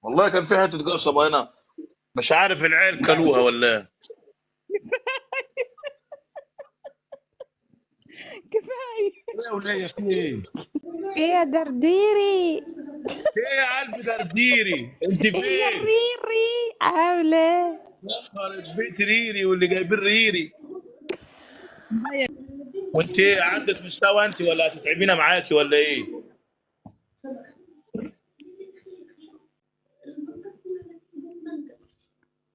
والله كان في حته قصبه هنا، مش عارف العيال كلوها ولا ايه. كفايه. ايه وليه في ايه؟ ايه يا درديري؟ ايه يا قلب درديري انت ايه يا فين؟ ريري عامله إيه؟ خرب بيت ريري واللي جايبين ريري. وانت ايه عندك مستوى انت ولا هتتعبينا معاكي ولا ايه؟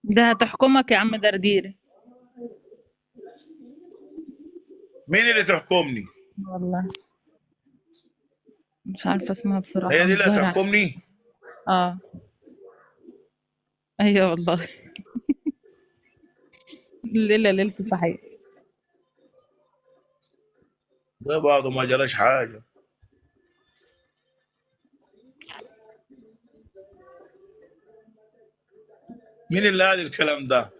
ده هتحكمك يا عم درديري. مين اللي تحكمني؟ والله مش عارفه اسمها بصراحه، هي دي مش اللي ظاهره هتحكمني؟ اه. ايوه والله. الليله ليلته صحيح. ده بعضه ما جراش حاجه. مين اللي قال الكلام ده؟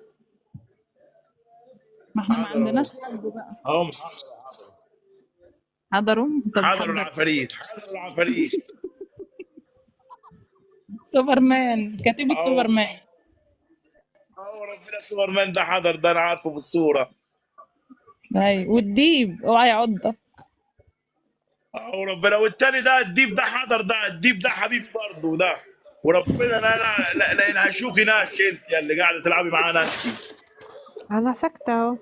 ما احنا ما حضروا اهو. عندناش حد بقى. اهو حضروا. انت حضروا بتحضر العفاريت، حضروا العفاريت. سوبرمان، كتيبة اهو. سوبرمان. اهو ربنا سوبرمان ده حضر، ده انا عارفه في الصوره. اي والديب اوعى يعضك. اهو ربنا، والتاني ده الديب ده حضر، ده الديب ده حبيبي برضه ده. وربنا لا ينهشوكي ناش انت يا اللي قاعده تلعبي معانا انت. انا ساكته اهو.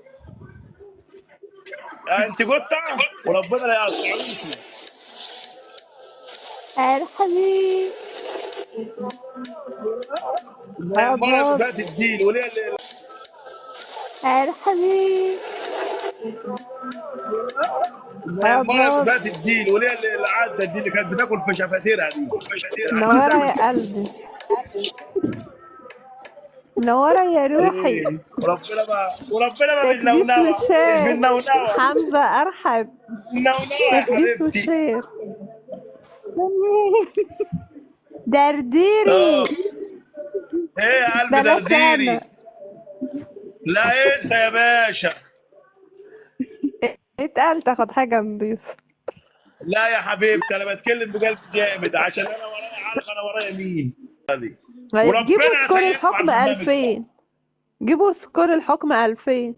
انت قطه وربنا لا يقطعوكي. ارحمي. ما هي المره اللي ابوظ. فاتت دي وليه اللي ارحمي. ما هي المره اللي ابوظ. فاتت دي وليه اللي عدت دي اللي كانت بتاكل في شفاتيرها دي. منورة يا قلبي. منورة يا روحي. ايه وربنا ما تكبيس بالنونوه مش والشير. بالنونوه. حمزة ارحب. النونوه يا تكبيس حبيبتي. والشير. درديري. اه. ايه يا قلب بلاش انا. درديري. لا انت يا باشا. اتقال تاخد حاجة نضيفة. لا يا حبيبتي انا بتكلم بقلب جامد عشان انا ورايا، عارف انا ورايا مين. هذه. جيبوا وربنا سكور اسيبكم على الحكم البرنامج ده. 2000. جيبوا سكور الحكم 2000.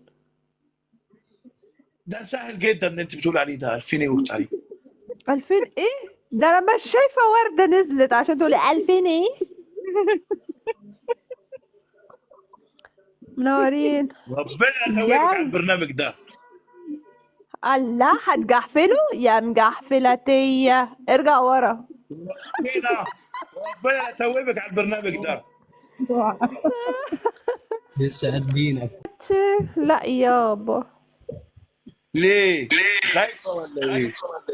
ده سهل جدا ان انت بتقول عليه ده 2000 ايه وبتاع. 2000 ايه؟ ده انا مش شايفة وردة نزلت عشان تقولي 2000 ايه؟ منورين. ربنا يتوبك على جاي. البرنامج ده. الله هتجحفله يا مجحفلتية، ارجع ورا. ربنا يتوبك على البرنامج ده. يسعد دينك. لا يابا. ليه؟ خايفه ولا ايه؟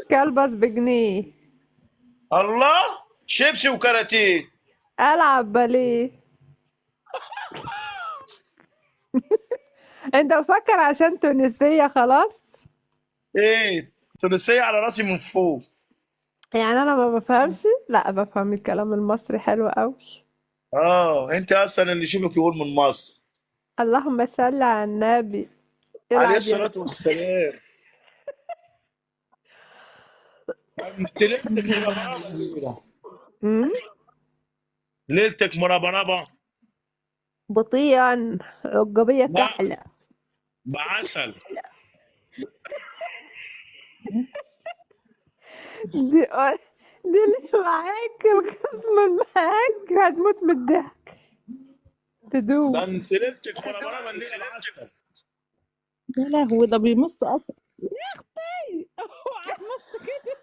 كلبس بجنيه. الله. شيبسي وكاراتيه. العب باليه. انت مفكر عشان تونسية خلاص؟ ايه تونسيه على راسي من فوق. يعني انا ما بفهمش؟ لا بفهم الكلام المصري حلو قوي. اه انت اصلا اللي يشوفك يقول من مصر. اللهم صل على النبي. عليه العب يا الصلاه والسلام. انت ليلتك مربربه. أمم؟ ليلتك مربربه. بطيئا. رجبية لا تحلى. بعسل. دي دي اللي معاك الخصم اللي معاك هتموت من الضحك. ده تدوب. انت ليلتك مربربه الليله بعسل. يا لهوي ده بيمص اصلا. يا اختي اوعى تمص كده.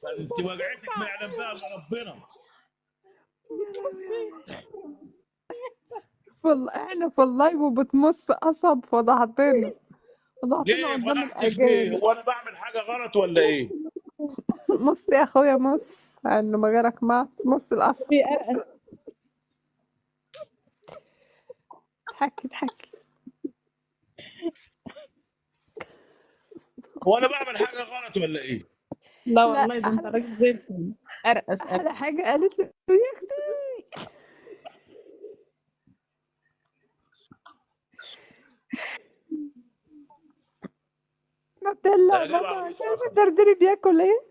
ده انت وجعتك ما يعلم بها الا ربنا. والله احنا في اللايف وبتمص قصب، فضحتنا. فضحتنا ليه قدام فضحتك ليه؟ الاجانب. هو انا بعمل حاجه غلط ولا ايه؟ مص يا اخويا مص، انه ما غيرك مص القصب. بيقرقش. اضحكي اضحكي. هو انا بعمل حاجه غلط ولا ايه؟ لا لا والله ده انت راجل زي الفل. قرقش احلى قرقش. حاجه قالت له يا اختي. نوتيلا ده اجابه بابا، عبيطه شايفه اصلا. الدردري بياكل ايه؟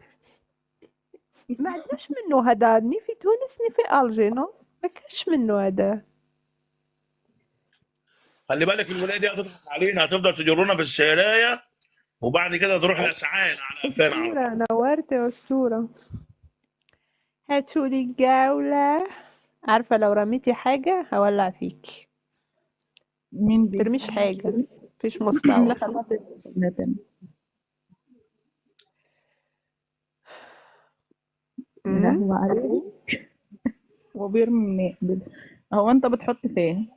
ما عندناش منه هذا، ني في تونس ني في الجي، نو ما كاش منه هذا. خلي بالك الولايه دي هتضغط علينا، هتفضل تجرونا في السيرايه وبعد كده تروح لسعان على 2000 على أسطورة، طول. نورت يا أسطورة. هاتولي الجولة. عارفة لو رميتي حاجة هولع فيك. مين دي؟ ترميش حاجة، مفيش لا مستوى. خلاص تاني. يا أمم. لهوي عليك. وبيرمي منين؟ هو انت بتحط فين؟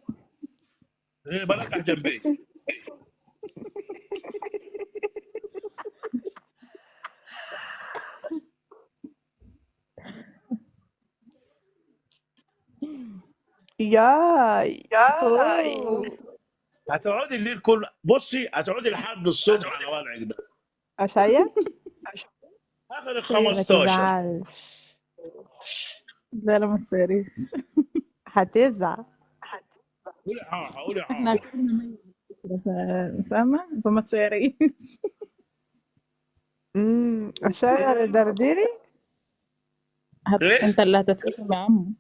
ايه بلقح جنبي. ياي أوه. هتقعدي الليل كله، بصي هتقعدي لحد الصبح على وضعك ده، عشايا اخر ال طيب، ما 15. تزعلش. لا لا ما تسيريش. هتزعل. قولي حاحه قولي احنا حاحه. اكلنا ميت كده، فاهمة؟ فما تشيريش. عشايا درديري. ايه انت اللي هتتحكم يا عم.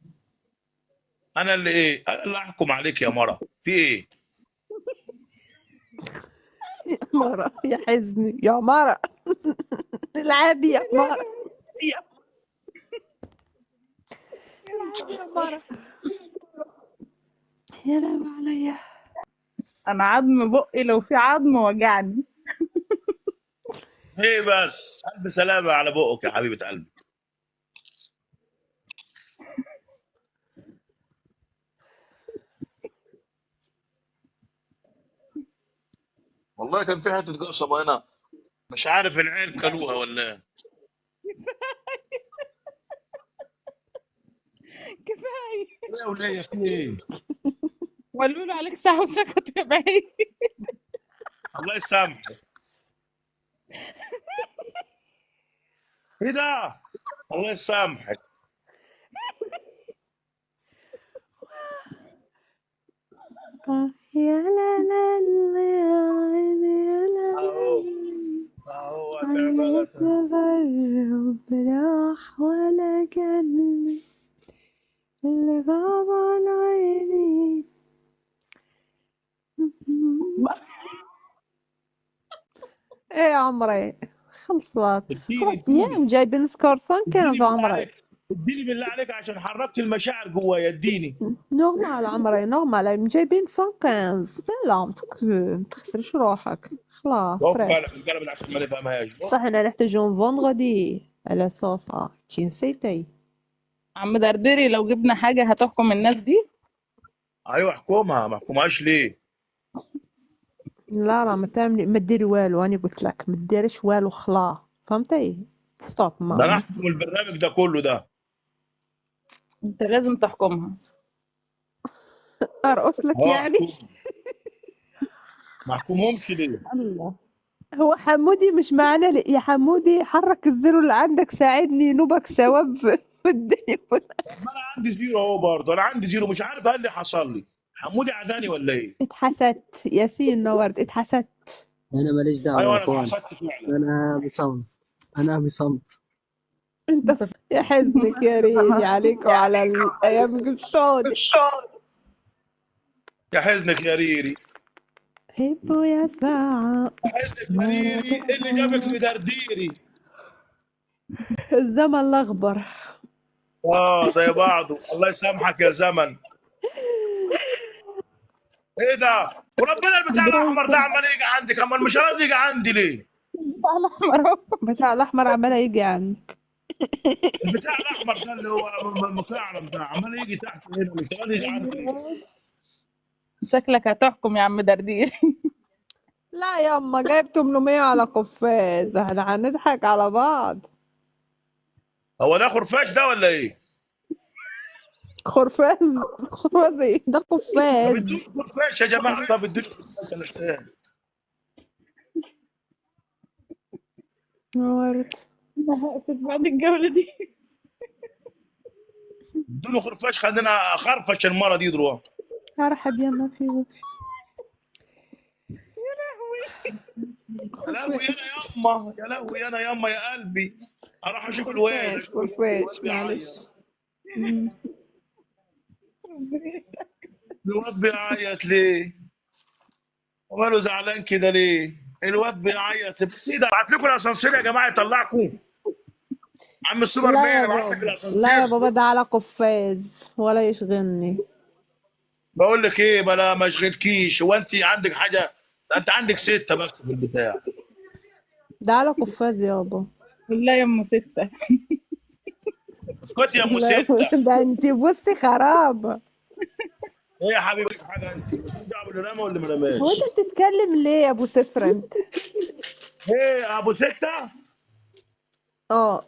انا اللي ايه، انا اللي احكم عليك يا مرة، في ايه؟ يا مرة يا حزني يا مرة. العبي يا مرة. العبي يا مرة. يا لهوي عليا. انا عظم بقي لو في عظم وجعني. ايه بس الف سلامه على بقك يا حبيبه قلبي. والله كان في حته قصبه هنا، مش عارف العيال كلوها ولا ايه. كفايه. ايه يا وليه في ايه؟ ولوا له عليك ساعه وسكت يا بعيد. الله يسامحك. ايه ده؟ الله يسامحك. يا لا لا لا يا لا اهو لا. اهو على تعبت. تغرب راح ولا كان اللي غاب عن عيني. ايه يا عمري، خلصت اديني 3 ايام جايبين سكور 115 اديني بالله عمري. عليك، اديني بالله عليك عشان حركت المشاعر جوايا، اديني. نورمال عمري نورمال، جايبين 115. لا متخسرش روحك، خلاص وقف فريش. بالك القلم عشان ما نفهمهاش. صح انا نحتاجون فوندغدي على صوصة كي نسيتي. عم دردري لو جبنا حاجه هتحكم الناس دي. ايوه احكمها، ما احكمهاش ليه؟ لا ما تعملي، ما ديري والو، انا قلت لك ما ديريش والو، خلا فهمتي. ستوب ده انا ما احكم البرنامج ده كله ده. انت لازم تحكمها. ارقص لك اه يعني. احكم، ما احكمهمش ليه؟ الله. هو حمودي مش معنا يا حمودي، حرك الزر اللي عندك، ساعدني نوبك ثواب في الدنيا. ما انا عندي زيرو اهو، برضه انا عندي زيرو، مش عارف ايه اللي حصل لي. حمودي عزاني ولا ايه؟ اتحسدت ياسين نورت، اتحسدت. انا ماليش دعوه ايوه يا انا اخوان، اتحسدت فعلا. انا بصمت، انا بصمت. انت يا حزنك يا ريدي عليك وعلى الايام السوداء. يا حزنك يا ريري. هبوا يا سباعة. يا حزنك يا ريري، إيه اللي جابك لدرديري؟ الزمن الاخضر. اه زي بعضه، الله يسامحك يا زمن. ايه ده؟ وربنا البتاع الاحمر ده عمال يجي عندك، امال مش راضي يجي عندي ليه؟ الاحمر اهو. بتاع الاحمر عمال يجي عنك. البتاع الاحمر ده اللي هو مكعب ده عمال يجي تحت هنا، مش راضي يجي عندي ليه؟ شكلك هتحكم يا عم دردير. لا ياما جايب 800 على قفاز، احنا هنضحك على بعض. هو ده خرفاش ده ولا ايه؟ خرفاز. خرفاز ايه ده، طب قفاز. ادوني خرفاش يا جماعه، طب ادوني خرفاش انا اشتاق. نورت. انا هقفل بعد الجولة دي. ادوني خرفاش، خلينا اخرفش المره دي دلوقتي. ارحب يا ما في. يا لهوي انا يما، يا لهوي انا يما يا قلبي. اروح اشوف الواد، خرفاش اشوف الواد خرفاش بيعيط. معلش. الواد بيعيط ليه؟ وماله زعلان كده ليه؟ الواد بيعيط بس ايه ده؟ ابعت لكم الاسانسير يا جماعه يطلعكم. عم السوبر لا مان يا ابعت لك بابا، لا يا الاسانسير. بابا، ده على قفاز ولا يشغلني. بقول لك ايه، بلا ما اشغلكيش. هو انت عندك حاجه؟ انت عندك سته بس في البتاع. ده على قفاز يابا. لا يا ام ستة. اسكت يا ام لا سته. ده انت بصي خرابة. ايه يا حبيبتي حاجه؟ انت مالكيش دعوه باللي رمى واللي ما هو انت رماش. بتتكلم ليه يا ابو صفر انت؟ ايه يا ابو سته؟ اه.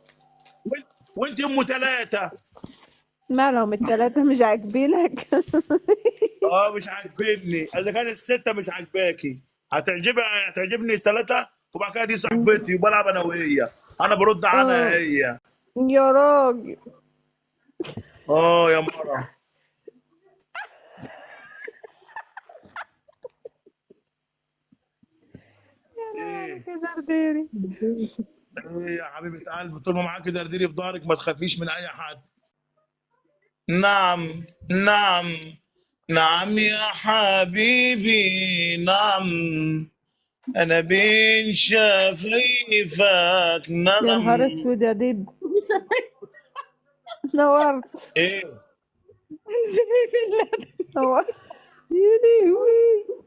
وانت ام ثلاثه. مالهم التلاتة مش عاجبينك؟ اه مش عاجبني. اذا كانت السته مش عاجباكي هتعجبني ثلاثه. وبعد كده دي صاحبتي وبلعب انا وهي. انا برد عنها اه هي. يا راجل. اه يا مرة. ايه كده رديري. ايه يا حبيبه قلبي، طول ما معاكي درديري في ظهرك ما تخافيش من اي حد. نعم نعم نعم يا حبيبي نعم. انا بين شفايفك يا نهار نغم. اسود يا دب، نورت. ايه نورت. يا لهوي.